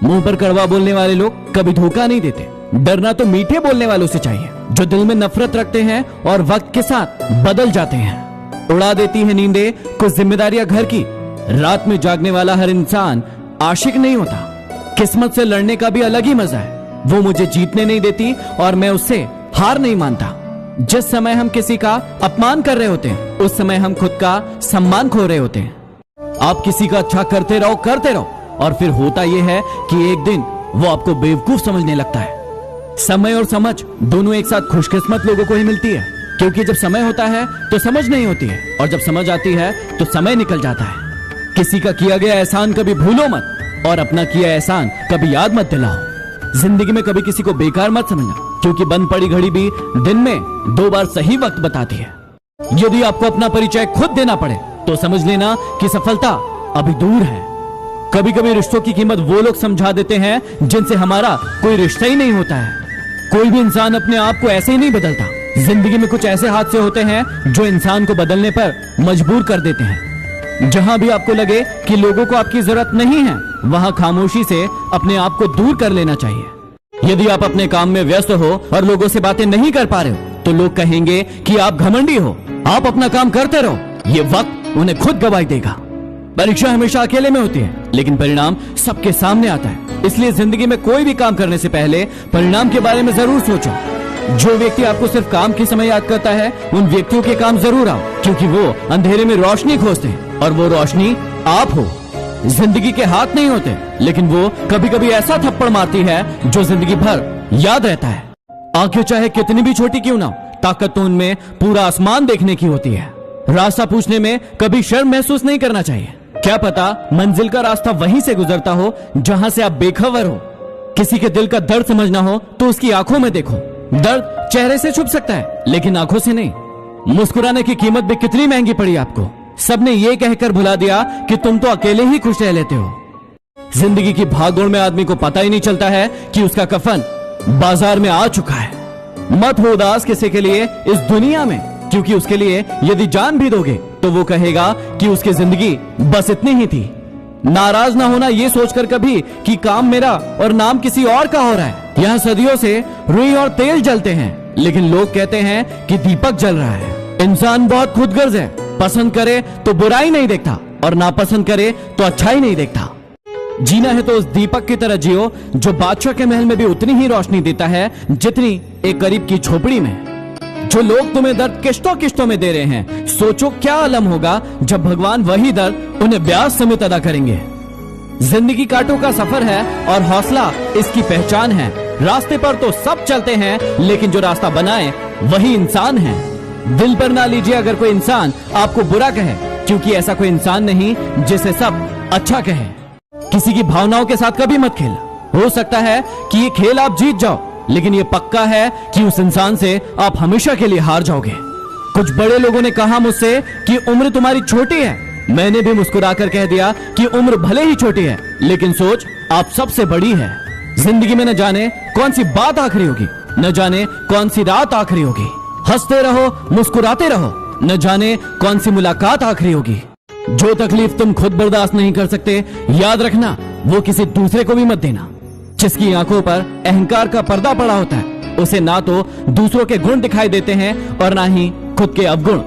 मुंह पर कड़वा बोलने वाले लोग कभी धोखा नहीं देते। डरना तो मीठे बोलने वालों से चाहिए, जो दिल में नफरत रखते हैं और वक्त के साथ बदल जाते हैं। उड़ा देती है नींदें कुछ जिम्मेदारियां घर की। रात में जागने वाला हर इंसान आशिक नहीं होता। किस्मत से लड़ने का भी अलग ही मजा है। वो मुझे जीतने नहीं देती और मैं उससे हार नहीं मानता। जिस समय हम किसी का अपमान कर रहे होते हैं, उस समय हम खुद का सम्मान खो रहे होते हैं। आप किसी का अच्छा करते रहो और फिर होता यह है कि एक दिन वो आपको बेवकूफ समझने लगता है। समय और समझ दोनों एक साथ खुशकिस्मत लोगों को ही मिलती है, क्योंकि जब समय होता है तो समझ नहीं होती है, और जब समझ आती है तो समय निकल जाता है। किसी का किया गया एहसान कभी भूलो मत, और अपना किया एहसान कभी याद मत दिलाओ। जिंदगी में कभी किसी को बेकार मत समझना, क्योंकि बंद पड़ी घड़ी भी दिन में 2 बार सही वक्त बताती है। यदि आपको अपना परिचय खुद देना पड़े तो समझ लेना कि सफलता अभी दूर है। कभी कभी रिश्तों की कीमत वो लोग समझा देते हैं जिनसे हमारा कोई रिश्ता ही नहीं होता है। कोई भी इंसान अपने आप को ऐसे ही नहीं बदलता। जिंदगी में कुछ ऐसे हादसे होते हैं जो इंसान को बदलने पर मजबूर कर देते हैं। जहां भी आपको लगे कि लोगों को आपकी जरूरत नहीं है, वहां खामोशी से अपने आप को दूर कर लेना चाहिए। यदि आप अपने काम में व्यस्त हो और लोगों से बातें नहीं कर पा रहे हो, तो लोग कहेंगे कि आप घमंडी हो। आप अपना काम करते रहो, ये वक्त उन्हें खुद गवाही देगा। परीक्षा हमेशा अकेले में होती है, लेकिन परिणाम सबके सामने आता है। इसलिए जिंदगी में कोई भी काम करने से पहले परिणाम के बारे में जरूर सोचो। जो व्यक्ति आपको सिर्फ काम के समय याद करता है, उन व्यक्तियों के काम जरूर आओ, क्योंकि वो अंधेरे में रोशनी खोजते हैं, और वो रोशनी आप हो। जिंदगी के हाथ नहीं होते, लेकिन वो कभी कभी ऐसा थप्पड़ मारती है जो जिंदगी भर याद रहता है। आंखें चाहे कितनी भी छोटी क्यों ना, ताकत तो उनमें पूरा आसमान देखने की होती है। रास्ता पूछने में कभी शर्म महसूस नहीं करना चाहिए। क्या पता मंजिल का रास्ता वहीं से गुजरता हो जहां से आप बेखबर हो। किसी के दिल का दर्द समझना हो तो उसकी आंखों में देखो। दर्द चेहरे से छुप सकता है, लेकिन आंखों से नहीं। मुस्कुराने की कीमत भी कितनी महंगी पड़ी आपको। सबने ये कहकर भुला दिया कि तुम तो अकेले ही खुश रह लेते हो। जिंदगी की भागदौड़ में आदमी को पता ही नहीं चलता है कि उसका कफन बाजार में आ चुका है। मत हो उदास किसी के लिए इस दुनिया में, क्योंकि उसके लिए यदि जान भी दोगे तो वो कहेगा कि उसकी जिंदगी बस इतनी ही थी। नाराज ना होना ये सोचकर कभी कि काम मेरा और नाम किसी और का हो रहा है। यहाँ सदियों से रुई और तेल जलते हैं, लेकिन लोग कहते हैं कि दीपक जल रहा है। इंसान बहुत खुदगर्ज है। पसंद करे तो बुराई नहीं देखता, और नापसंद करे तो अच्छाई नहीं देखता। जीना है तो उस दीपक की तरह जियो जो बादशाह के महल में भी उतनी ही रोशनी देता है जितनी एक गरीब की झोपड़ी में। जो लोग तुम्हें दर्द किश्तों किश्तों में दे रहे हैं, सोचो क्या आलम होगा जब भगवान वही दर्द उन्हें ब्याज समेत अदा करेंगे। जिंदगी कांटों का सफर है और हौसला इसकी पहचान है। रास्ते पर तो सब चलते हैं, लेकिन जो रास्ता बनाए वही इंसान है। दिल पर ना लीजिए अगर कोई इंसान आपको बुरा कहे, क्योंकि ऐसा कोई इंसान नहीं जिसे सब अच्छा कहे। किसी की भावनाओं के साथ कभी मत खेल। हो सकता है कि ये खेल आप जीत जाओ, लेकिन ये पक्का है कि उस इंसान से आप हमेशा के लिए हार जाओगे। कुछ बड़े लोगों ने कहा मुझसे कि उम्र तुम्हारी छोटी है। मैंने भी मुस्कुराकर कह दिया कि उम्र भले ही छोटी है, लेकिन सोच आप सबसे बड़ी है। जिंदगी में न जाने कौन सी बात आखिरी होगी, न जाने कौन सी रात आखिरी होगी। हंसते रहो, मुस्कुराते रहो, न जाने कौन सी मुलाकात आखिरी होगी। जो तकलीफ तुम खुद बर्दाश्त नहीं कर सकते, याद रखना वो किसी दूसरे को भी मत देना। जिसकी आंखों पर अहंकार का पर्दा पड़ा होता है, उसे ना तो दूसरों के गुण दिखाई देते हैं और ना ही खुद के अवगुण।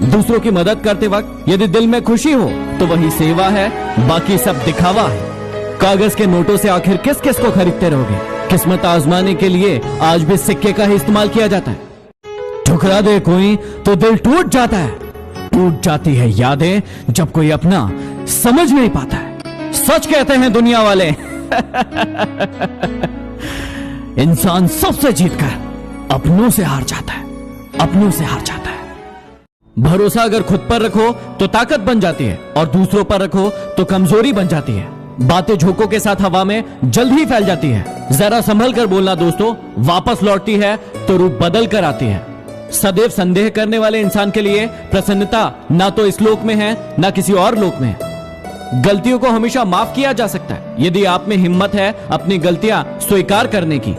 दूसरों की मदद करते वक्त यदि दिल में खुशी हो तो वही सेवा है, बाकी सब दिखावा है। कागज के नोटों से आखिर किस किस को खरीदते रहोगे। किस्मत आजमाने के लिए आज भी सिक्के का ही इस्तेमाल किया जाता है। ठुकरा दे कोई तो दिल टूट जाता है। टूट जाती है यादें जब कोई अपना समझ नहीं पाता है। सच कहते हैं दुनिया वाले इंसान सबसे जीतकर अपनों से हार जाता है, अपनों से हार जाता है। भरोसा अगर खुद पर रखो तो ताकत बन जाती है, और दूसरों पर रखो तो कमजोरी बन जाती है। बातें झोंकों के साथ हवा में जल्द ही फैल जाती है। जरा संभल कर बोलना दोस्तों, वापस लौटती है तो रूप बदल कर आती है। सदैव संदेह करने वाले इंसान के लिए प्रसन्नता ना तो इस लोक में है ना किसी और लोक में है। गलतियों को हमेशा माफ किया जा सकता है यदि आप में हिम्मत है अपनी गलतियां स्वीकार करने की।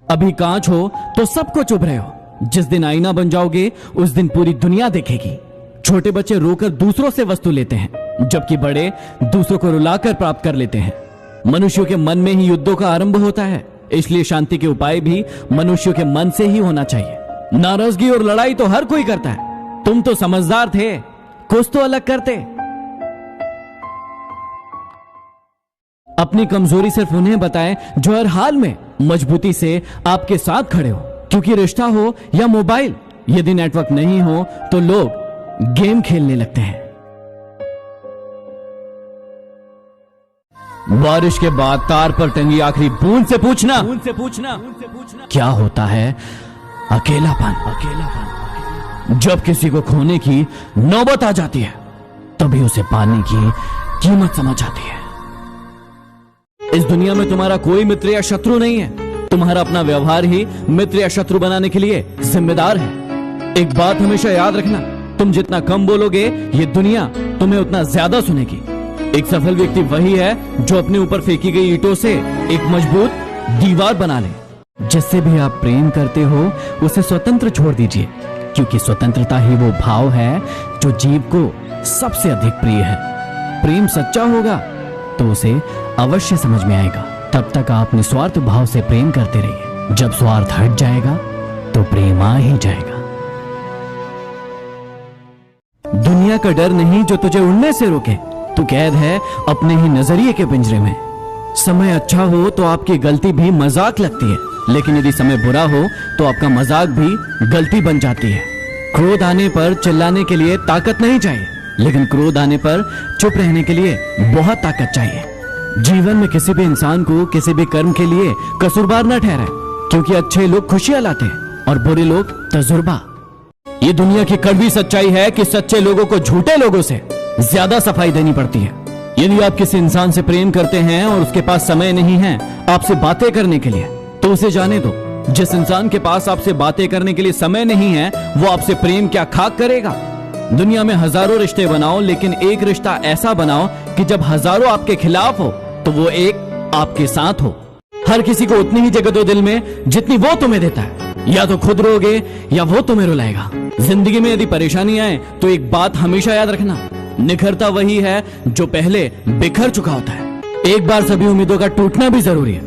अभी कांच हो तो सबको चुभ रहे हो, जिस दिन आईना बन जाओगे उस दिन पूरी दुनिया देखेगी। छोटे बच्चे रोकर दूसरों से वस्तु लेते हैं, जबकि बड़े दूसरों को रुलाकर प्राप्त कर लेते हैं। मनुष्यों के मन में ही युद्धों का आरंभ होता है, इसलिए शांति के उपाय भी मनुष्यों के मन से ही होना चाहिए। नाराजगी और लड़ाई तो हर कोई करता है, तुम तो समझदार थे, कुछ तो अलग करते। अपनी कमजोरी सिर्फ उन्हें बताएं जो हर हाल में मजबूती से आपके साथ खड़े हो, क्योंकि रिश्ता हो या मोबाइल, यदि नेटवर्क नहीं हो तो लोग गेम खेलने लगते हैं। बारिश के बाद तार पर टंगी आखिरी बूंद से पूछना क्या होता है अकेलापन। जब किसी को खोने की नौबत आ जाती है तभी उसे पाने की कीमत समझ आती है। इस दुनिया में तुम्हारा कोई मित्र या शत्रु नहीं है, तुम्हारा अपना व्यवहार ही मित्र या शत्रु बनाने के लिए जिम्मेदार है। एक बात हमेशा याद रखना, तुम जितना कम बोलोगे ये दुनिया तुम्हें उतना ज्यादा सुनेगी। एक सफल व्यक्ति वही है जो अपने ऊपर फेंकी गई ईंटों से एक मजबूत दीवार बना ले। जिससे भी आप प्रेम करते हो उसे स्वतंत्र छोड़ दीजिए, क्योंकि स्वतंत्रता ही वो भाव है जो जीव को सबसे अधिक प्रिय है। प्रेम सच्चा होगा तो उसे अवश्य समझ में आएगा। तब तक आप निस्वार्थ भाव से प्रेम करते रहिए, जब स्वार्थ हट जाएगा तो प्रेम आ ही जाएगा। दुनिया का डर नहीं जो तुझे उड़ने से रोके, तू कैद है अपने ही नजरिए के पिंजरे में। समय अच्छा हो तो आपकी गलती भी मजाक लगती है, लेकिन यदि समय बुरा हो तो आपका मजाक भी गलती बन जाती है। क्रोध आने पर चिल्लाने के लिए ताकत नहीं चाहिए, लेकिन क्रोध आने पर चुप रहने के लिए बहुत ताकत चाहिए। जीवन में किसी भी इंसान को किसी भी कर्म के लिए कसूरवार न ठहराए, क्योंकि अच्छे लोग खुशियां लाते हैं और बुरे लोग तजुर्बा। ये दुनिया की कड़वी सच्चाई है कि सच्चे लोगों को झूठे लोगों से ज्यादा सफाई देनी पड़ती है। यदि आप किसी इंसान से प्रेम करते हैं और उसके पास समय नहीं है आपसे बातें करने के लिए, तो उसे जाने दो। जिस इंसान के पास आपसे बातें करने के लिए समय नहीं है वो आपसे प्रेम क्या खाक करेगा। दुनिया में हजारों रिश्ते बनाओ, लेकिन एक रिश्ता ऐसा बनाओ कि जब हजारों आपके खिलाफ हो तो वो एक आपके साथ हो। हर किसी को उतनी ही जगह दो दिल में जितनी वो तुम्हें देता है, या तो खुद रोगे या वो तुम्हें रुलाएगा। जिंदगी में यदि परेशानी आए तो एक बात हमेशा याद रखना, निखरता वही है जो पहले बिखर चुका होता है। एक बार सभी उम्मीदों का टूटना भी जरूरी है,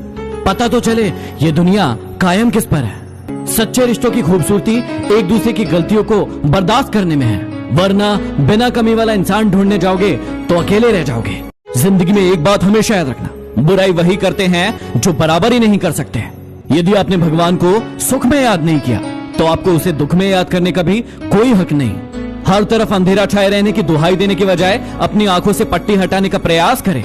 पता तो चले ये दुनिया कायम किस पर है। सच्चे रिश्तों की खूबसूरती एक दूसरे की गलतियों को बर्दाश्त करने में है, वरना बिना कमी वाला इंसान ढूंढने जाओगे तो अकेले रह जाओगे। जिंदगी में एक बात हमेशा याद रखना, बुराई वही करते हैं जो बराबरी नहीं कर सकते। यदि आपने भगवान को सुख में याद नहीं किया तो आपको उसे दुख में याद करने का भी कोई हक नहीं। हर तरफ अंधेरा छाए रहने की दुहाई देने के बजाय अपनी आंखों से पट्टी हटाने का प्रयास करें।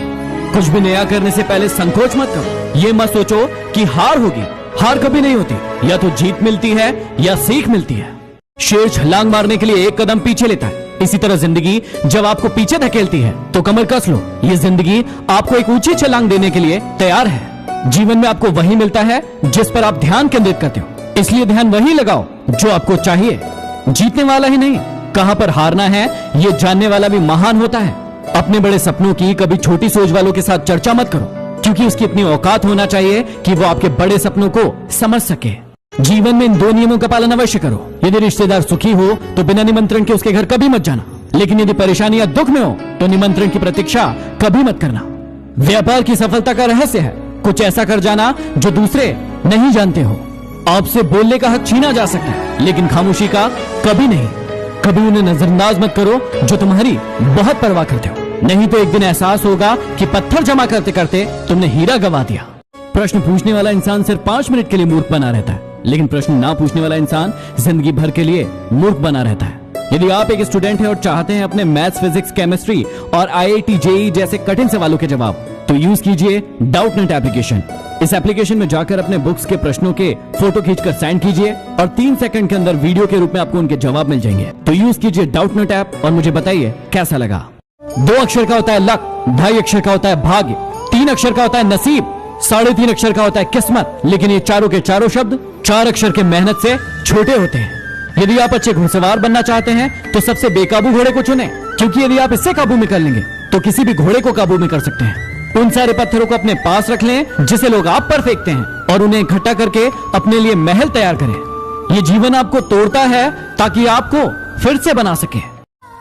कुछ भी नया करने से पहले संकोच मत करो। ये मत सोचो कि हार होगी, हार कभी नहीं होती, या तो जीत मिलती है या सीख मिलती है। शेर छलांग मारने के लिए एक कदम पीछे लेता है, इसी तरह जिंदगी जब आपको पीछे धकेलती है तो कमर कस लो। ये जिंदगी आपको एक ऊंची छलांग देने के लिए तैयार है। जीवन में आपको वही मिलता है जिस पर आप ध्यान केंद्रित करते हो, इसलिए ध्यान वही लगाओ जो आपको चाहिए। जीतने वाला ही नहीं, कहां पर हारना है ये जानने वाला भी महान होता है। अपने बड़े सपनों की कभी छोटी सोच वालों के साथ चर्चा मत करो, क्योंकि उसकी इतनी औकात होना चाहिए कि वो आपके बड़े सपनों को समझ सके। जीवन में इन दो नियमों का पालन अवश्य करो। यदि रिश्तेदार सुखी हो तो बिना निमंत्रण के उसके घर कभी मत जाना, लेकिन यदि परेशानी या दुख में हो तो निमंत्रण की प्रतीक्षा कभी मत करना। व्यापार की सफलता का रहस्य है कुछ ऐसा कर जाना जो दूसरे नहीं जानते हो। आपसे बोलने का हक छीना जा सकता है, लेकिन खामोशी का कभी नहीं। कभी उन्हें नजरअंदाज मत करो जो तुम्हारी बहुत परवाह करते हो, नहीं तो एक दिन एहसास होगा कि पत्थर जमा करते करते तुमने हीरा गवा दिया। प्रश्न पूछने वाला इंसान सिर्फ 5 मिनट के लिए मूर्ख बना रहता है, लेकिन प्रश्न ना पूछने वाला इंसान जिंदगी भर के लिए मूर्ख बना रहता है। यदि आप एक स्टूडेंट हैं और चाहते हैं अपने मैथ्स, फिजिक्स, केमिस्ट्री और IIT, JEE जैसे कठिन सवालों के जवाब, तो यूज कीजिए डाउटनेट एप्लीकेशन। इस एप्लीकेशन में जाकर अपने बुक्स के प्रश्नों के फोटो खींचकर सेंड कीजिए और 3 सेकंड के अंदर वीडियो के रूप में आपको उनके जवाब मिल जाएंगे। तो यूज कीजिए डाउटनेट ऐप और मुझे बताइए कैसा लगा। 2 अक्षर का होता है लक, 2.5 अक्षर का होता है भाग्य, 3 अक्षर का होता है नसीब, 3.5 अक्षर का होता है किस्मत, लेकिन ये चारों के चारों शब्द 4 अक्षर के मेहनत से छोटे होते हैं। यदि आप अच्छे घुड़सवार बनना चाहते हैं तो सबसे बेकाबू घोड़े को चुनें, क्योंकि यदि आप इससे काबू में कर लेंगे तो किसी भी घोड़े को काबू में कर सकते हैं। उन सारे पत्थरों को अपने पास रख लें जिसे लोग आप पर फेंकते हैं और उन्हें इकट्ठा करके अपने लिए महल तैयार करें। ये जीवन आपको तोड़ता है ताकि आपको फिर से बना सके।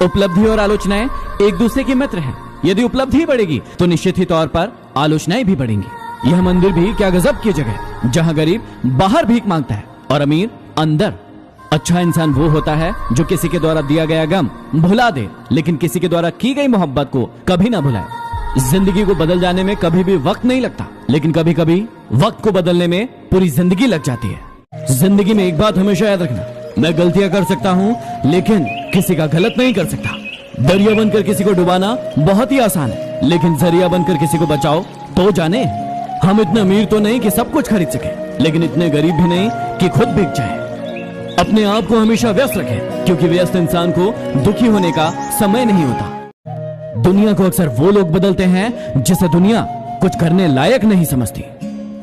उपलब्धि और आलोचनाएं एक दूसरे के मित्र हैं। यदि उपलब्धि बढ़ेगी तो निश्चित ही तौर पर आलोचनाएं भी बढ़ेंगी। यह मंदिर भी क्या गजब की जगह है, जहां गरीब बाहर भीख मांगता है और अमीर अंदर। अच्छा इंसान वो होता है जो किसी के द्वारा दिया गया गम भुला दे, लेकिन किसी के द्वारा की गई मोहब्बत को कभी ना भुलाए। जिंदगी को बदल जाने में कभी भी वक्त नहीं लगता, लेकिन कभी कभी वक्त को बदलने में पूरी जिंदगी लग जाती है। जिंदगी में एक बात हमेशा याद रखना, मैं गलतियां कर सकता हूं लेकिन किसी का गलत नहीं कर सकता। दरिया बनकर किसी को डुबाना बहुत ही आसान है, लेकिन जरिया बनकर किसी को बचाओ तो जाने। हम इतने अमीर तो नहीं कि सब कुछ खरीद सके, लेकिन इतने गरीब भी नहीं कि खुद बिक जाए। अपने आप को हमेशा व्यस्त रखें, क्योंकि व्यस्त इंसान को दुखी होने का समय नहीं होता। दुनिया को अक्सर वो लोग बदलते हैं जिसे दुनिया कुछ करने लायक नहीं समझती।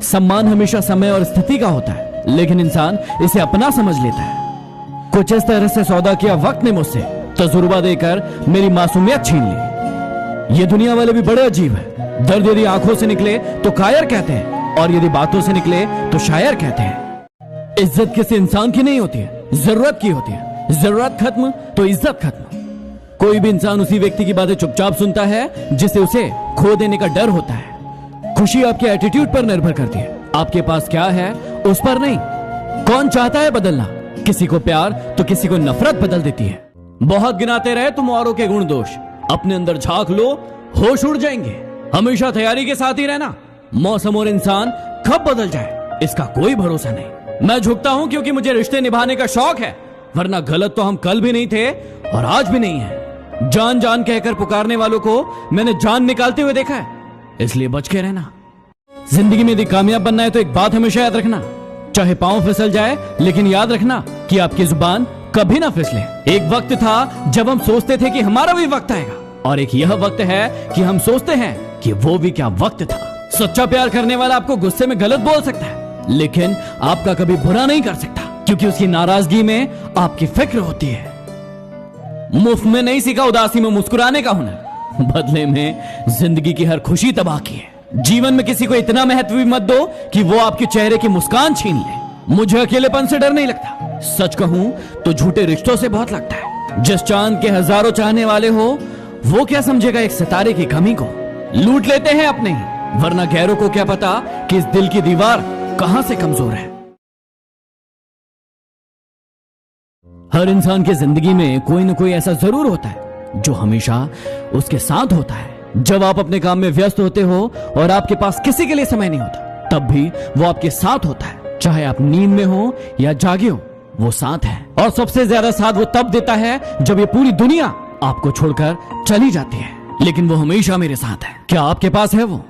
सम्मान हमेशा समय और स्थिति का होता है, लेकिन इंसान इसे अपना समझ लेता है। कुछ इस तरह से सौदा किया वक्त ने मुझसे, तजुर्बा देकर मेरी मासूमियत छीन ली। ये दुनिया वाले भी बड़े अजीब है। दर्द यदि आंखों से निकले तो कायर कहते हैं, और यदि बातों से निकले तो शायर कहते हैं। इज्जत किसी इंसान की नहीं होती है, जरूरत की होती है। जरूरत खत्म तो इज्जत खत्म। कोई भी इंसान उसी व्यक्ति की बातें चुपचाप सुनता है जिसे उसे खो देने का डर होता है। खुशी आपके एटीट्यूड पर निर्भर करती है, आपके पास क्या है उस पर नहीं। कौन चाहता है बदलना? किसी को प्यार तो किसी को नफरत बदल देती है। बहुत गिनाते रहे तुम औरों के गुण दोष, अपने अंदर झांक लो, होश उड़ जाएंगे। हमेशा तैयारी के साथ ही रहना, मौसम और इंसान कब बदल जाए इसका कोई भरोसा नहीं। मैं झुकता हूं क्योंकि मुझे रिश्ते निभाने का शौक है, वरना गलत तो हम कल भी नहीं थे और आज भी नहीं है। जान जान कहकर पुकारने वालों को मैंने जान निकालते हुए देखा है, इसलिए बच के रहना। जिंदगी में यदि कामयाब बनना है तो एक बात हमेशा याद रखना, चाहे पांव फिसल जाए लेकिन याद रखना कि आपकी जुबान कभी ना फिसले। एक वक्त था जब हम सोचते थे कि हमारा भी वक्त आएगा, और एक यह वक्त है कि हम सोचते हैं कि वो भी क्या वक्त था। सच्चा प्यार करने वाला आपको गुस्से में गलत बोल सकता है, लेकिन आपका कभी बुरा नहीं कर सकता, क्योंकि उसकी नाराजगी में आपकी फिक्र होती है। मुफ्त में नहीं सीखा उदासी में मुस्कुराने का हुनर, बदले में जिंदगी की हर खुशी तबाह की है। जीवन में किसी को इतना महत्व भी मत दो कि वो आपके चेहरे की मुस्कान छीन ले। मुझे अकेलेपन से डर नहीं लगता, सच कहूं तो झूठे रिश्तों से बहुत लगता है। जिस चांद के हजारों चाहने वाले हो, वो क्या समझेगा एक सितारे की कमी को। लूट लेते हैं अपने ही, वरना गैरों को क्या पता कि इस दिल की दीवार कहां से कमजोर है। हर इंसान की जिंदगी में कोई न कोई ऐसा जरूर होता है जो हमेशा उसके साथ होता है। जब आप अपने काम में व्यस्त होते हो और आपके पास किसी के लिए समय नहीं होता, तब भी वो आपके साथ होता है। चाहे आप नींद में हो या जागे हो, वो साथ है। और सबसे ज्यादा साथ वो तब देता है जब ये पूरी दुनिया आपको छोड़कर चली जाती है, लेकिन वो हमेशा मेरे साथ है। क्या आपके पास है वो?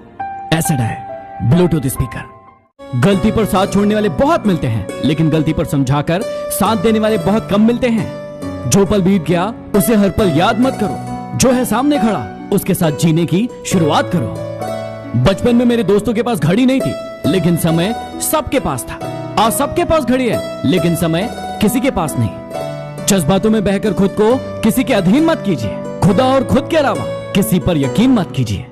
एसिड है, ब्लूटूथ स्पीकर। गलती पर साथ छोड़ने वाले बहुत मिलते हैं, लेकिन गलती पर समझाकर साथ देने वाले बहुत कम मिलते हैं। जो पल बीत गया उसे हर पल याद मत करो, जो है सामने खड़ा उसके साथ जीने की शुरुआत करो। बचपन में मेरे दोस्तों के पास घड़ी नहीं थी, लेकिन समय सबके पास था। आज सबके पास घड़ी है, लेकिन समय किसी के पास नहीं। जज्बातों में बहकर खुद को किसी के अधीन मत कीजिए। खुदा और खुद के अलावा किसी पर यकीन मत कीजिए।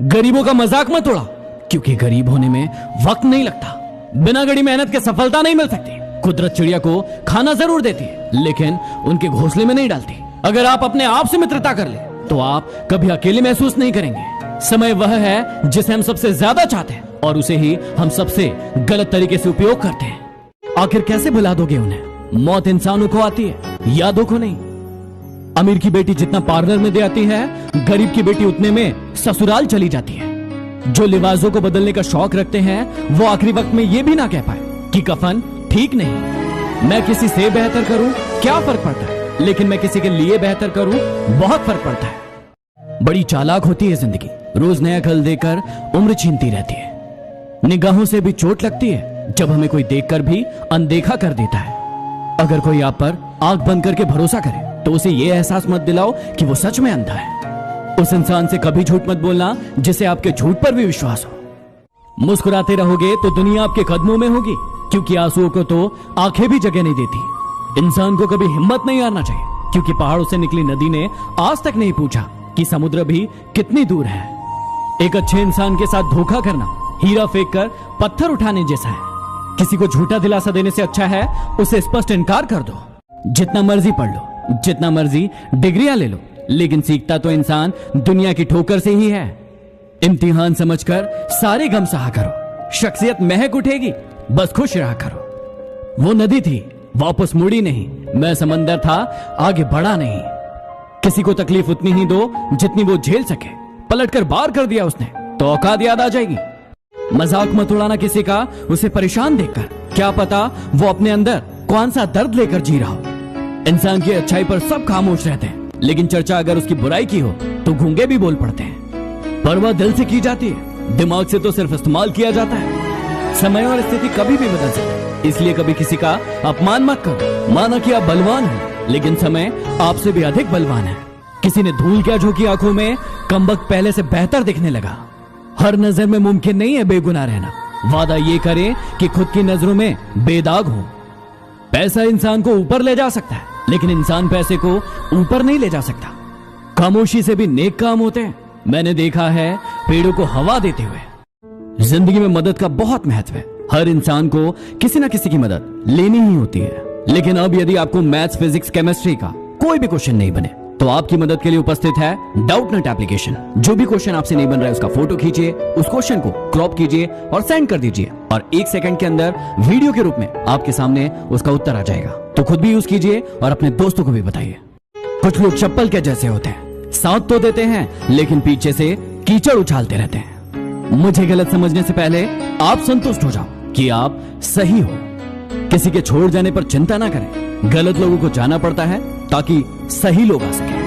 गरीबों का मजाक मत उड़ाओ, क्योंकि गरीब होने में वक्त नहीं लगता। बिना गड़ी मेहनत के सफलता नहीं मिल सकती। कुदरत चिड़िया को खाना जरूर देती है, लेकिन उनके घोंसले में नहीं डालती। अगर आप अपने आप से मित्रता कर ले तो आप कभी अकेले महसूस नहीं करेंगे। समय वह है जिसे हम सबसे ज्यादा चाहते हैं, और उसे ही हम सबसे गलत तरीके से उपयोग करते हैं। आखिर कैसे भुला दोगे उन्हें? मौत इंसानों को आती है, यादों को नहीं। अमीर की बेटी जितना पार्लर में दे आती है, गरीब की बेटी उतने में ससुराल चली जाती है। जो लिबासों को बदलने का शौक रखते हैं, वो आखिरी वक्त में ये भी ना कह पाए कि कफन ठीक नहीं। मैं किसी से बेहतर करूं क्या फर्क पड़ता है, लेकिन मैं किसी के लिए बेहतर करूं बहुत फर्क पड़ता है। बड़ी चालाक होती है जिंदगी, रोज नया खल देकर उम्र छीनती रहती है। निगाहों से भी चोट लगती है जब हमें कोई देखकर भी अनदेखा कर देता है। अगर कोई आप पर आंख बंद करके भरोसा करे तो उसे यह एहसास मत दिलाओ कि वो सच में अंधा है। उस इंसान से कभी झूठ मत बोलना जिसे आपके झूठ पर भी विश्वास हो। मुस्कुराते रहोगे तो दुनिया आपके कदमों में होगी, क्योंकि आंसुओं को तो आंखें भी जगह नहीं देती। इंसान को कभी हिम्मत नहीं हारना चाहिए, क्योंकि पहाड़ों से निकली नदी ने आज तक नहीं पूछा कि समुद्र भी कितनी दूर है। एक अच्छे इंसान के साथ धोखा करना हीरा फेंक कर पत्थर उठाने जैसा है। किसी को झूठा दिलासा देने से अच्छा है उसे स्पष्ट इनकार कर दो। जितना मर्जी पढ़ लो, जितना मर्जी डिग्रियां ले लो, लेकिन सीखता तो इंसान दुनिया की ठोकर से ही है। इम्तिहान समझकर सारे गम सहा करो, शख्सियत महक उठेगी, बस खुश रहा करो। वो नदी थी, वापस मुड़ी नहीं, मैं समंदर था, आगे बढ़ा नहीं। किसी को तकलीफ उतनी ही दो जितनी वो झेल सके, पलटकर बार कर दिया उसने तो औकात याद आ जाएगी। मजाक मत उड़ाना किसी का उसे परेशान देखकर, क्या पता वो अपने अंदर कौन सा दर्द लेकर जी रहा हो। इंसान की अच्छाई पर सब खामोश रहते हैं, लेकिन चर्चा अगर उसकी बुराई की हो तो गूंगे भी बोल पड़ते हैं। परवाह दिल से की जाती है, दिमाग से तो सिर्फ इस्तेमाल किया जाता है। समय और स्थिति कभी भी बदल सकती है, इसलिए कभी किसी का अपमान मत करो। माना कि आप बलवान हैं, लेकिन समय आपसे भी अधिक बलवान है। किसी ने धूल क्या झोंकी आंखों में, कमबख्त पहले से बेहतर दिखने लगा। हर नजर में मुमकिन नहीं है बेगुनाह रहना। वादा ये करें कि खुद की नजरों में बेदाग हो। पैसा इंसान को ऊपर ले जा सकता है, लेकिन इंसान पैसे को ऊपर नहीं ले जा सकता। खामोशी से भी नेक काम होते हैं। मैंने देखा है पेड़ों को हवा देते हुए। जिंदगी में मदद का बहुत महत्व है। हर इंसान को किसी ना किसी की मदद लेनी ही होती है। लेकिन अब यदि आपको मैथ्स, फिजिक्स, केमिस्ट्री का कोई भी क्वेश्चन नहीं बने तो आपकी मदद के लिए उपस्थित है डाउटनेट एप्लीकेशन। जो भी क्वेश्चन आपसे नहीं बन रहा है उसका फोटो खींचिए, उस क्वेश्चन को क्रॉप कीजिए और सेंड कर दीजिए, और 1 सेकंड के अंदर वीडियो के रूप में आपके सामने उसका उत्तर आ जाएगा। तो खुद भी यूज कीजिए और अपने दोस्तों को भी बताइए। कुछ लोग चप्पल के जैसे होते हैं, साथ तो देते हैं लेकिन पीछे से कीचड़ उछालते रहते हैं। मुझे गलत समझने से पहले आप संतुष्ट हो जाओ कि आप सही हो। किसी के छोड़ जाने पर चिंता ना करें। गलत लोगों को जाना पड़ता है ताकि सही लोग आ सके।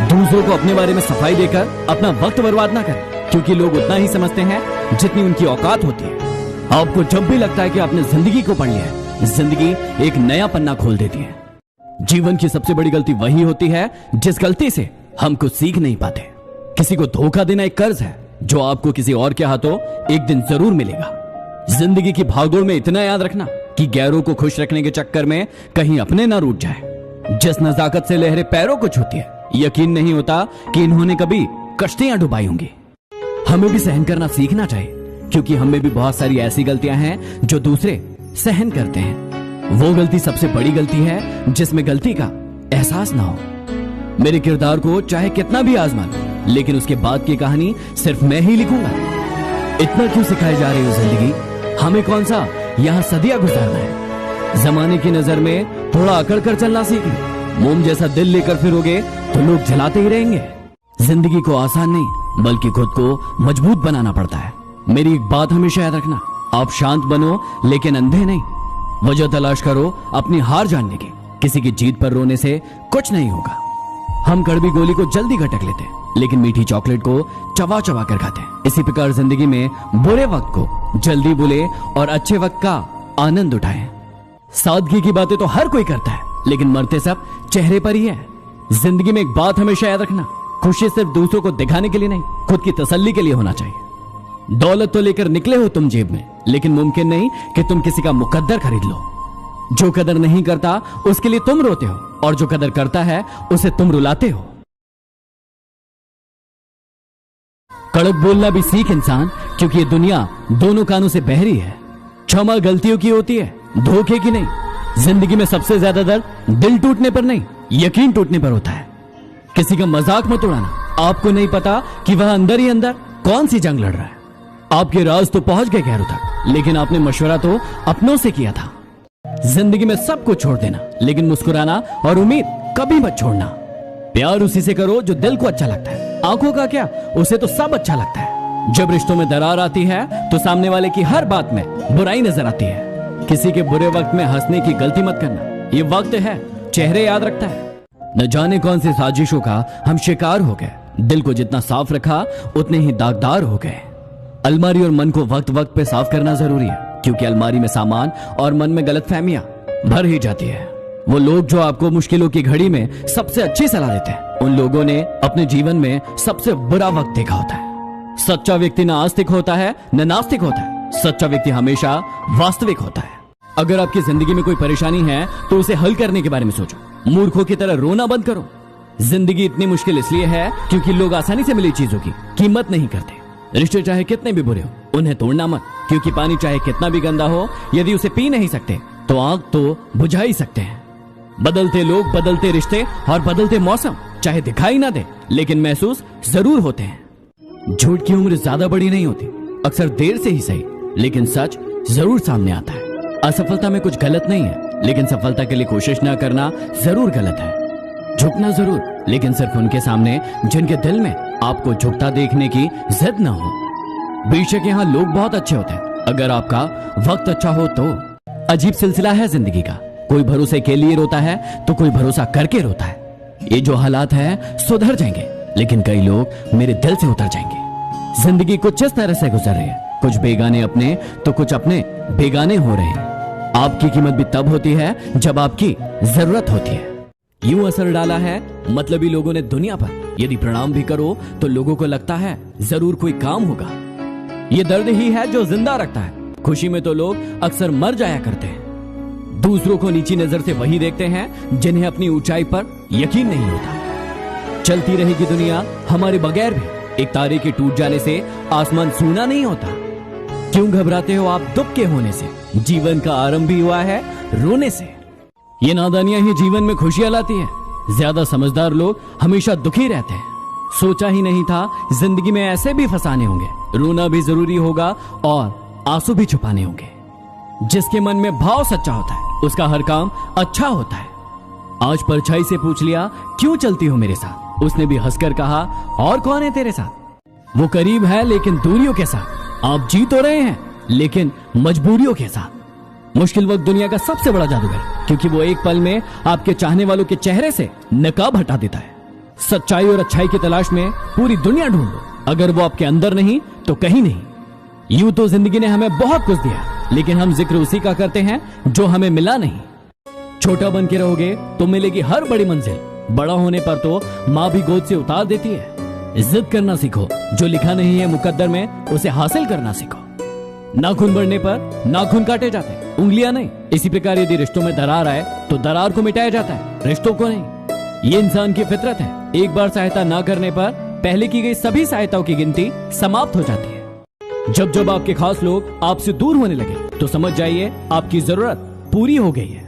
दूसरों को अपने बारे में सफाई देकर अपना वक्त बर्बाद ना करें, क्योंकि लोग उतना ही समझते हैं जितनी उनकी औकात होती है। आपको जब भी लगता है कि आपने जिंदगी को पढ़ लिया है, जिंदगी एक नया पन्ना खोल देती है। जीवन की सबसे बड़ी गलती वही होती है जिस गलती से हम कुछ सीख नहीं पाते। किसी को धोखा देना एक कर्ज है जो आपको किसी और के हाथों एक दिन जरूर मिलेगा। जिंदगी की भागदौड़ में इतना याद रखना कि गैरों को खुश रखने के चक्कर में कहीं अपने ना रूठ जाए। जिस नजाकत से लहरें पैरों को छूती है, यकीन नहीं होता कि इन्होंने कभी कश्तियां डुबाई होंगी। हमें भी सहन करना सीखना चाहिए, क्योंकि हमें भी बहुत सारी ऐसी गलतियां हैं जो दूसरे सहन करते हैं। वो गलती सबसे बड़ी गलती है जिसमें गलती का एहसास ना हो। मेरे किरदार को चाहे कितना भी आजमा लो, लेकिन उसके बाद की कहानी सिर्फ मैं ही लिखूंगा। इतना क्यों सिखाई जा रही हो जिंदगी? हमें कौन सा यहाँ सदियां गुजारना है? जमाने की नजर में थोड़ा अकड़ कर चलना सीख लो। मोम जैसा दिल लेकर फिरोगे तो लोग जलाते ही रहेंगे। जिंदगी को आसान नहीं बल्कि खुद को मजबूत बनाना पड़ता है। मेरी एक बात हमेशा याद रखना, आप शांत बनो लेकिन अंधे नहीं। वजह तलाश करो अपनी हार जानने की। किसी की जीत पर रोने से कुछ नहीं होगा। हम कड़वी गोली को जल्दी गटक लेते हैं, लेकिन मीठी चॉकलेट को चबा चबा कर खाते हैं। इसी प्रकार जिंदगी में बुरे वक्त को जल्दी भूले और अच्छे वक्त का आनंद उठाएं। सादगी की बातें तो हर कोई करता है, लेकिन मरते सब चेहरे पर ही है। जिंदगी में एक बात हमेशा याद रखना, खुशी सिर्फ दूसरों को दिखाने के लिए नहीं, खुद की तसल्ली के लिए होना चाहिए। दौलत तो लेकर निकले हो तुम जेब में, लेकिन मुमकिन नहीं कि तुम किसी का मुकद्दर खरीद लो। जो कदर नहीं करता उसके लिए तुम रोते हो, और जो कदर करता है उसे तुम रुलाते हो। कड़क बोलना भी सीख इंसान, क्योंकि ये दुनिया दोनों कानों से बहरी है। क्षमा गलतियों की होती है, धोखे की नहीं। जिंदगी में सबसे ज्यादा दर्द दिल टूटने पर नहीं, यकीन टूटने पर होता है। किसी का मजाक मत उड़ाना। आपको नहीं पता कि वह अंदर ही अंदर कौन सी जंग लड़ रहा है। आपके राज तो पहुंच गए गैरों तक, लेकिन आपने मशवरा तो अपनों से किया था। जिंदगी में सब कुछ छोड़ देना, लेकिन मुस्कुराना और उम्मीद कभी मत छोड़ना। प्यार उसी से करो जो दिल को अच्छा लगता है। आंखों का क्या, उसे तो सब अच्छा लगता है। जब रिश्तों में दरार आती है तो सामने वाले की हर बात में बुराई नजर आती है। किसी के बुरे वक्त में हंसने की गलती मत करना। ये वक्त है, चेहरे याद रखता है। न जाने कौन सी साजिशों का हम शिकार हो गए। दिल को जितना साफ रखा उतने ही दागदार हो गए। अलमारी और मन को वक्त वक्त पे साफ करना जरूरी है, क्योंकि अलमारी में सामान और मन में गलतफहमियां भर ही जाती है। वो लोग जो आपको मुश्किलों की घड़ी में सबसे अच्छी सलाह देते हैं, उन लोगों ने अपने जीवन में सबसे बुरा वक्त देखा होता है। सच्चा व्यक्ति न आस्तिक होता है न नास्तिक होता है। सच्चा व्यक्ति हमेशा वास्तविक होता है। अगर आपकी जिंदगी में कोई परेशानी है तो उसे हल करने के बारे में सोचो। मूर्खों की तरह रोना बंद करो। जिंदगी इतनी मुश्किल इसलिए है क्योंकि लोग आसानी से मिली चीजों की कीमत नहीं करते। रिश्ते चाहे कितने भी बुरे हो उन्हें तोड़ना मत, क्योंकि पानी चाहे कितना भी गंदा हो, यदि उसे पी नहीं सकते तो आग तो बुझा ही सकते हैं। बदलते लोग, बदलते रिश्ते और बदलते मौसम चाहे दिखाई ना दे, लेकिन महसूस जरूर होते हैं। झूठ की उम्र ज्यादा बड़ी नहीं होती, अक्सर देर से ही सही, लेकिन सच जरूर सामने आता है। असफलता में कुछ गलत नहीं है, लेकिन सफलता के लिए कोशिश ना करना जरूर गलत है। झुकना जरूर, लेकिन सिर्फ उनके सामने जिनके दिल में आपको झुकता देखने की जिद ना हो। बेशक यहाँ लोग बहुत अच्छे होते हैं, अगर आपका वक्त अच्छा हो तो। अजीब सिलसिला है जिंदगी का, कोई भरोसे के लिए रोता है तो कोई भरोसा करके रोता है। ये जो हालात है सुधर जाएंगे, लेकिन कई लोग मेरे दिल से उतर जाएंगे। जिंदगी कुछ इस तरह से गुजर रही है, कुछ बेगाने अपने तो कुछ अपने बेगाने हो रहे हैं। आपकी कीमत भी तब होती है जब आपकी जरूरत होती है। यूं असर डाला है मतलबी लोगों ने दुनिया पर, यदि प्रणाम भी करो तो लोगों को लगता है जरूर कोई काम होगा। ये दर्द ही है जो जिंदा रखता है, खुशी में तो लोग अक्सर मर जाया करते हैं। दूसरों को नीची नजर से वही देखते हैं जिन्हें अपनी ऊंचाई पर यकीन नहीं होता। चलती रहेगी दुनिया हमारे बगैर भी, एक तारे के टूट जाने से आसमान सूना नहीं होता। क्यों घबराते हो आप दुख के होने से, जीवन का आरंभ भी हुआ है रोने से। ये नादानियां ही जीवन में खुशियां लाती है। ज्यादा समझदार लोग हमेशा दुखी रहते हैं। सोचा ही नहीं था जिंदगी में ऐसे भी फसाने होंगे, रोना भी जरूरी होगा और आंसू भी छुपाने होंगे। जिसके मन में भाव सच्चा होता है उसका हर काम अच्छा होता है। आज परछाई से पूछ लिया क्यों चलती हो मेरे साथ, उसने भी हंसकर कहा और कौन है तेरे साथ। वो करीब है लेकिन दूरियों के साथ, आप जी तो रहे हैं लेकिन मजबूरियों के साथ। मुश्किल वक्त दुनिया का सबसे बड़ा जादूगर, क्योंकि वो एक पल में आपके चाहने वालों के चेहरे से नकाब हटा देता है। सच्चाई और अच्छाई की तलाश में पूरी दुनिया ढूंढ लो, अगर वो आपके अंदर नहीं तो कहीं नहीं। यूं तो जिंदगी ने हमें बहुत कुछ दिया, लेकिन हम जिक्र उसी का करते हैं जो हमें मिला नहीं। छोटा बन के रहोगे तो मिलेगी हर बड़ी मंजिल, बड़ा होने पर तो माँ भी गोद से उतार देती है। जिद करना सीखो, जो लिखा नहीं है मुकद्दर में उसे हासिल करना सीखो। नाखून बढ़ने पर नाखून काटे जाते हैं, उंगलियां नहीं। इसी प्रकार यदि रिश्तों में दरार आए तो दरार को मिटाया जाता है, रिश्तों को नहीं। ये इंसान की फितरत है, एक बार सहायता ना करने पर पहले की गई सभी सहायताओं की गिनती समाप्त हो जाती है। जब जब आपके खास लोग आपसे दूर होने लगे तो समझ जाइए आपकी जरूरत पूरी हो गई है।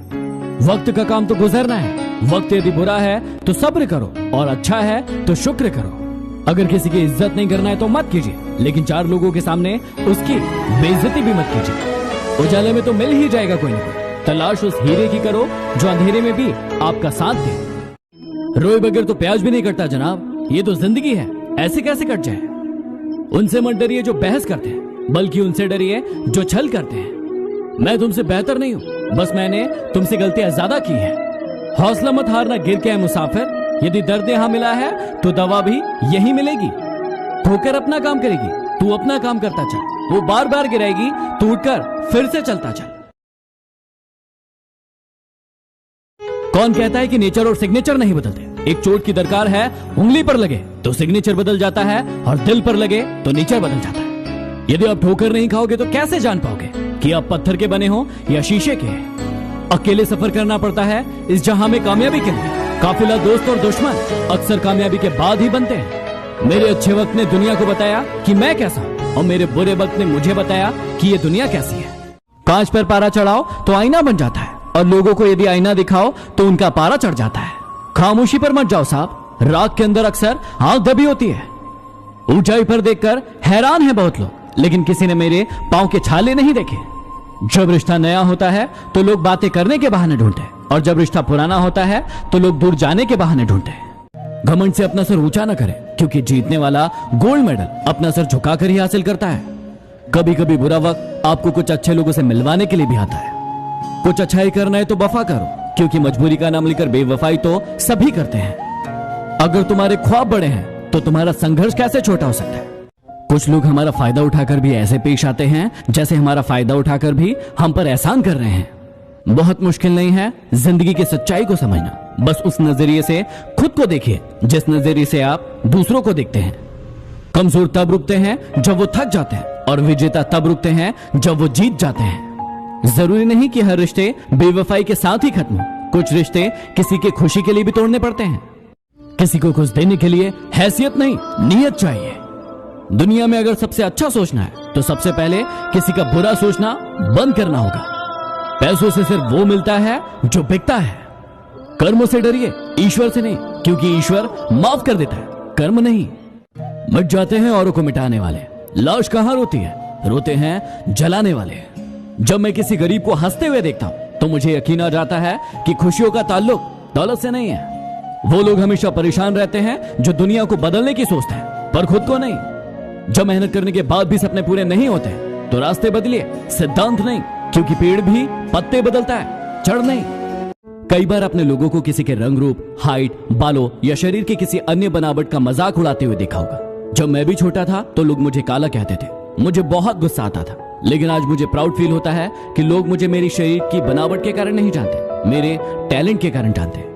वक्त का काम तो गुजरना है। वक्त यदि बुरा है तो सब्र करो और अच्छा है तो शुक्र करो। अगर किसी की इज्जत नहीं करना है तो मत कीजिए, लेकिन चार लोगों के सामने उसकी बेइज्जती भी मत कीजिए। उजाले में तो मिल ही जाएगा कोई ना कोई, तलाश उस हीरे की करो जो अंधेरे में भी आपका साथ दे। रोए बगैर तो प्याज भी नहीं कटता जनाब, ये तो जिंदगी है, ऐसे कैसे कट जाए। उनसे मत डरिए जो बहस करते हैं, बल्कि उनसे डरिए जो छल करते हैं। मैं तुमसे बेहतर नहीं हूं, बस मैंने तुमसे गलतियां ज्यादा की है। हौसला मत हारना गिर के है मुसाफिर, यदि दर्द यहां मिला है तो दवा भी यही मिलेगी। ठोकर अपना काम करेगी, तू अपना काम करता चल। वो बार बार गिराएगी, तू उठकर फिर से चलता चल। कौन कहता है कि नेचर और सिग्नेचर नहीं बदलते। एक चोट की दरकार है, उंगली पर लगे तो सिग्नेचर बदल जाता है और दिल पर लगे तो नेचर बदल जाता है। यदि आप ठोकर नहीं खाओगे तो कैसे जान पाओगे कि आप पत्थर के बने हो या शीशे के। अकेले सफर करना पड़ता है इस जहां में कामयाबी के लिए। काफिला दोस्त और दुश्मन अक्सर कामयाबी के बाद ही बनते हैं। मेरे अच्छे वक्त ने दुनिया को बताया कि मैं कैसा हूं, और मेरे बुरे वक्त ने मुझे बताया कि ये दुनिया कैसी है। कांच पर पारा चढ़ाओ तो आईना बन जाता है, और लोगों को यदि आईना दिखाओ तो उनका पारा चढ़ जाता है। खामोशी पर मत जाओ साहब, रात के अंदर अक्सर आंख दबी होती है। ऊंचाई पर देखकर हैरान है बहुत लोग, लेकिन किसी ने मेरे पांव के छाले नहीं देखे। जब रिश्ता नया होता है तो लोग बातें करने के बहाने ढूंढते हैं, और जब रिश्ता पुराना होता है तो लोग दूर जाने के बहाने ढूंढते हैं। घमंड से अपना सर ऊंचा न करें, क्योंकि जीतने वाला गोल्ड मेडल अपना सर झुकाकर ही हासिल करता है। कभी कभी बुरा वक्त आपको कुछ अच्छे लोगों से मिलवाने के लिए भी आता है। कुछ अच्छाई करना है तो वफा करो, क्योंकि मजबूरी का नाम लेकर बेवफाई तो सभी करते हैं। अगर तुम्हारे ख्वाब बड़े हैं तो तुम्हारा संघर्ष कैसे छोटा हो सकता है। कुछ लोग हमारा फायदा उठाकर भी ऐसे पेश आते हैं जैसे हमारा फायदा उठाकर भी हम पर एहसान कर रहे हैं। बहुत मुश्किल नहीं है जिंदगी की सच्चाई को समझना, बस उस नजरिए से खुद को देखिए जिस नजरिए से आप दूसरों को देखते हैं। कमजोर तब रुकते हैं जब वो थक जाते हैं, और विजेता तब रुकते हैं जब वो जीत जाते हैं। जरूरी नहीं कि हर रिश्ते बेवफाई के साथ ही खत्म हो। कुछ रिश्ते किसी के खुशी के लिए भी तोड़ने पड़ते हैं। किसी को कुछ देने के लिए हैसियत नहीं, नीयत चाहिए। दुनिया में अगर सबसे अच्छा सोचना है तो सबसे पहले किसी का बुरा सोचना बंद करना होगा। पैसों से सिर्फ वो मिलता है जो बिकता है। कर्मों से डरिए, ईश्वर से नहीं, क्योंकि ईश्वर माफ कर देता है, कर्म नहीं। मिट जाते हैं औरों को मिटाने वाले, लाश कहां रोती है, रोते हैं जलाने वाले। जब मैं किसी गरीब को हंसते हुए देखता हूं तो मुझे यकीन आ जाता है कि खुशियों का ताल्लुक दौलत से नहीं है। वो लोग हमेशा परेशान रहते हैं जो दुनिया को बदलने की सोचते हैं पर खुद को नहीं। जब मेहनत करने के बाद भी सपने पूरे नहीं होते तो रास्ते बदलिए, सिद्धांत नहीं, क्योंकि पेड़ भी पत्ते बदलता है, जड़ नहीं। कई बार अपने लोगों को किसी के रंग रूप, हाइट, बालों या शरीर के किसी अन्य बनावट का मजाक उड़ाते हुए देखा होगा। जब मैं भी छोटा था तो लोग मुझे काला कहते थे, मुझे बहुत गुस्सा आता था। लेकिन आज मुझे प्राउड फील होता है कि लोग मुझे मेरी शरीर की बनावट के कारण नहीं जानते, मेरे टैलेंट के कारण जानते हैं।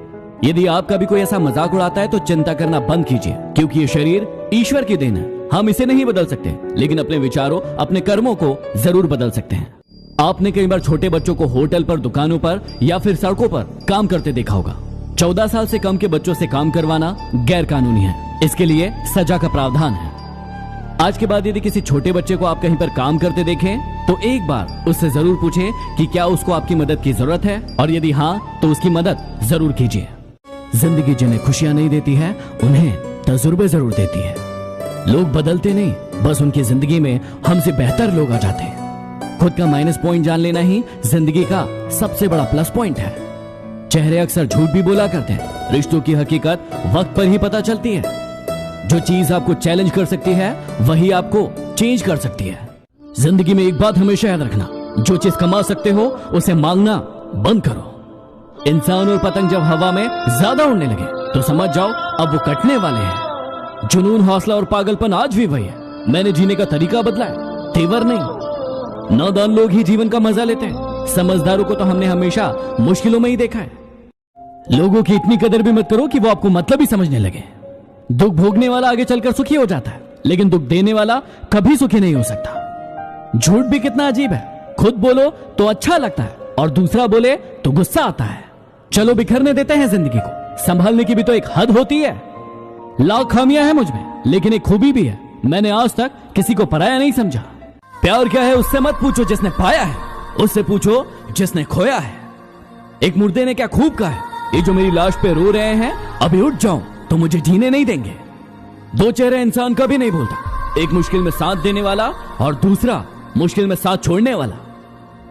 यदि आपका भी कोई ऐसा मजाक उड़ाता है तो चिंता करना बंद कीजिए, क्योंकि ये शरीर ईश्वर की देन है। हम इसे नहीं बदल सकते, लेकिन अपने विचारों, अपने कर्मों को जरूर बदल सकते हैं। आपने कई बार छोटे बच्चों को होटल पर, दुकानों पर या फिर सड़कों पर काम करते देखा होगा। 14 साल से कम के बच्चों से काम करवाना गैर कानूनी है, इसके लिए सजा का प्रावधान है। आज के बाद यदि किसी छोटे बच्चे को आप कहीं पर काम करते देखें तो एक बार उससे जरूर पूछें कि क्या उसको आपकी मदद की जरूरत है, और यदि हाँ तो उसकी मदद जरूर कीजिए। जिंदगी जिन्हें खुशियां नहीं देती है उन्हें तजुर्बे जरूर देती है। लोग बदलते नहीं, बस उनकी जिंदगी में हमसे बेहतर लोग आ जाते हैं। खुद का माइनस पॉइंट जान लेना ही जिंदगी का सबसे बड़ा प्लस पॉइंट है। चेहरे अक्सर झूठ भी बोला करते हैं, रिश्तों की हकीकत वक्त पर ही पता चलती है। जो चीज आपको चैलेंज कर सकती है वही आपको चेंज कर सकती है। जिंदगी में एक बात हमेशा याद रखना, जो चीज कमा सकते हो उसे मांगना बंद करो। इंसान और पतंग जब हवा में ज्यादा उड़ने लगे तो समझ जाओ अब वो कटने वाले हैं। जुनून, हौसला और पागलपन आज भी वही है। मैंने जीने का तरीका बदला है, तेवर नहीं। नादान लोग ही जीवन का मजा लेते हैं, समझदारों को तो हमने हमेशा मुश्किलों में ही देखा है। लोगों की इतनी कदर भी मत करो कि वो आपको मतलब ही समझने लगे। दुख भोगने वाला आगे चलकर सुखी हो जाता है, लेकिन दुख देने वाला कभी सुखी नहीं हो सकता। झूठ भी कितना अजीब है, खुद बोलो तो अच्छा लगता है और दूसरा बोले तो गुस्सा आता है। चलो बिखरने देते हैं जिंदगी को, संभालने की भी तो एक हद होती है। लाख खामियां हैं मुझ में, लेकिन एक खूबी भी है, मैंने आज तक किसी को पराया नहीं समझा। प्यार क्या है उससे मत पूछो जिसने पाया है, उससे पूछो जिसने खोया है। एक मुर्दे ने क्या खूब कहा है, ये जो मेरी लाश पे रो रहे हैं अभी उठ जाऊं तो मुझे जीने नहीं देंगे। दो चेहरे इंसान कभी नहीं बोलता, एक मुश्किल में साथ देने वाला और दूसरा मुश्किल में साथ छोड़ने वाला।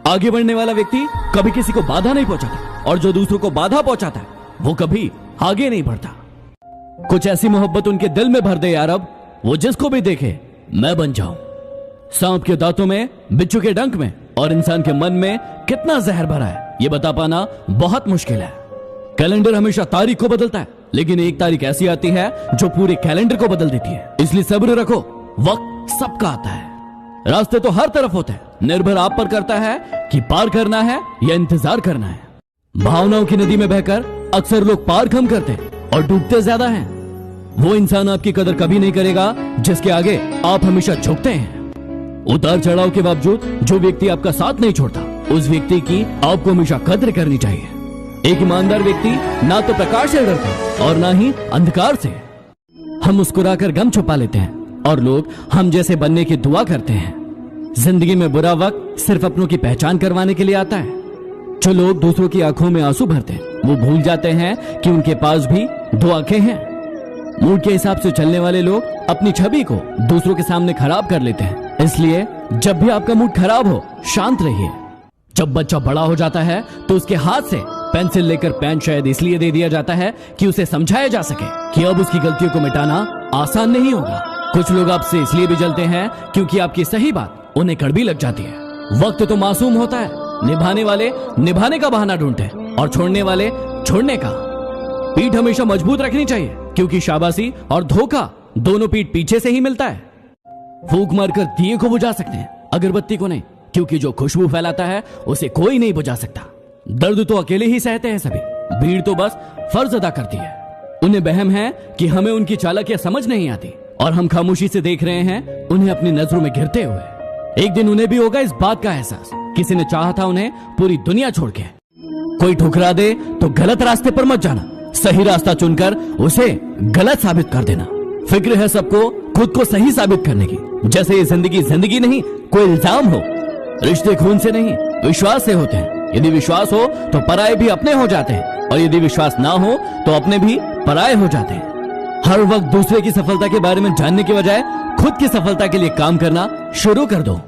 आगे बढ़ने वाला व्यक्ति कभी किसी को बाधा नहीं पहुंचाता, और जो दूसरों को बाधा पहुंचाता है वो कभी आगे नहीं बढ़ता। कुछ ऐसी मोहब्बत उनके दिल में भर दे यार अब, वो जिसको भी देखे मैं बन जाऊं। सांप के दांतों में, बिच्छू के डंक में और इंसान के मन में कितना जहर भरा है ये बता पाना बहुत मुश्किल है। कैलेंडर हमेशा तारीख को बदलता है, लेकिन एक तारीख ऐसी आती है जो पूरे कैलेंडर को बदल देती है। इसलिए सब्र रखो, वक्त सबका आता है। रास्ते तो हर तरफ होते हैं, निर्भर आप पर करता है कि पार करना है या इंतजार करना है। भावनाओं की नदी में बहकर अक्सर लोग पार कम करते और डूबते ज्यादा हैं। वो इंसान आपकी कदर कभी नहीं करेगा जिसके आगे आप हमेशा झुकते हैं। उतार चढ़ाव के बावजूद जो व्यक्ति आपका साथ नहीं छोड़ता, उस व्यक्ति की आपको हमेशा कदर करनी चाहिए। एक ईमानदार व्यक्ति ना तो प्रकाश से डरता और ना ही अंधकार से। हम मुस्कुराकर गम छुपा लेते हैं और लोग हम जैसे बनने की दुआ करते हैं। जिंदगी में बुरा वक्त सिर्फ अपनों की पहचान करवाने के लिए आता है। जो लोग दूसरों की आंखों में आंसू भरते हैं वो भूल जाते हैं कि उनके पास भी दो आंखें हैं। मूड के हिसाब से चलने वाले लोग अपनी छवि को दूसरों के सामने खराब कर लेते हैं। इसलिए जब भी आपका मूड खराब हो, शांत रहिए। जब बच्चा बड़ा हो जाता है तो उसके हाथ से पेंसिल लेकर पेन शायद इसलिए दे दिया जाता है कि उसे समझाया जा सके कि अब उसकी गलतियों को मिटाना आसान नहीं होगा। कुछ लोग आपसे इसलिए भी जलते हैं क्योंकि आपकी सही बात उन्हें कड़वी लग जाती है। वक्त तो मासूम होता है, निभाने वाले निभाने का बहाना ढूंढते हैं और छोड़ने वाले छोड़ने का। पीठ हमेशा मजबूत रखनी चाहिए, क्योंकि शाबाशी और धोखा दोनों पीठ पीछे से ही मिलता है। फूंक मारकर दिए को बुझा सकते हैं, अगरबत्ती को नहीं, क्योंकि जो खुशबू फैलाता है उसे कोई नहीं बुझा सकता। दर्द तो अकेले ही सहते हैं सभी, भीड़ तो बस फर्ज अदा करती है। उन्हें वहम है कि हमें उनकी चालाकियां समझ नहीं आती और हम खामोशी से देख रहे हैं उन्हें अपनी नजरों में गिरते हुए। एक दिन उन्हें भी होगा इस बात का एहसास, किसी ने चाहा था उन्हें पूरी दुनिया छोड़ के। कोई ठुकरा दे तो गलत रास्ते पर मत जाना, सही रास्ता चुनकर उसे गलत साबित कर देना। फिक्र है सबको खुद को सही साबित करने की, जैसे ये जिंदगी जिंदगी नहीं कोई इल्जाम हो। रिश्ते खून से नहीं विश्वास से होते हैं। यदि विश्वास हो तो पराये भी अपने हो जाते हैं, और यदि विश्वास ना हो तो अपने भी पराये हो जाते हैं। हर वक्त दूसरे की सफलता के बारे में जानने के बजाय खुद की सफलता के लिए काम करना शुरू कर दो।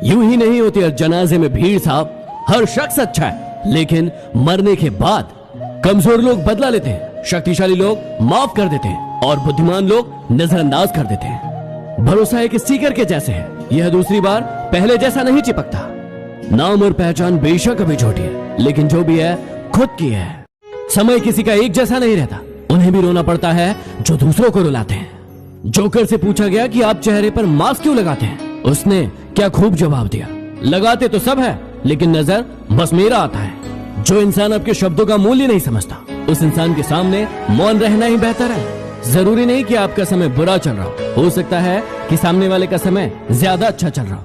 यूं ही नहीं होती हर जनाजे में भीड़ साहब। हर शख्स अच्छा है, लेकिन मरने के बाद कमजोर लोग बदला लेते हैं, शक्तिशाली लोग माफ कर देते हैं और बुद्धिमान लोग नजरअंदाज कर देते हैं। भरोसा एक स्टिकर के जैसे है, यह दूसरी बार पहले जैसा नहीं चिपकता। नाम और पहचान बेशक अभी छोटी है, लेकिन जो भी है खुद की है। समय किसी का एक जैसा नहीं रहता, उन्हें भी रोना पड़ता है जो दूसरों को रुलाते हैं। जोकर से पूछा गया कि आप चेहरे पर मास्क क्यों लगाते हैं, उसने क्या खूब जवाब दिया, लगाते तो सब है, लेकिन नजर बस मेरा आता है। जो इंसान आपके शब्दों का मूल्य नहीं समझता, उस इंसान के सामने मौन रहना ही बेहतर है। जरूरी नहीं कि आपका समय बुरा चल रहा हो सकता है कि सामने वाले का समय ज्यादा अच्छा चल रहा हो।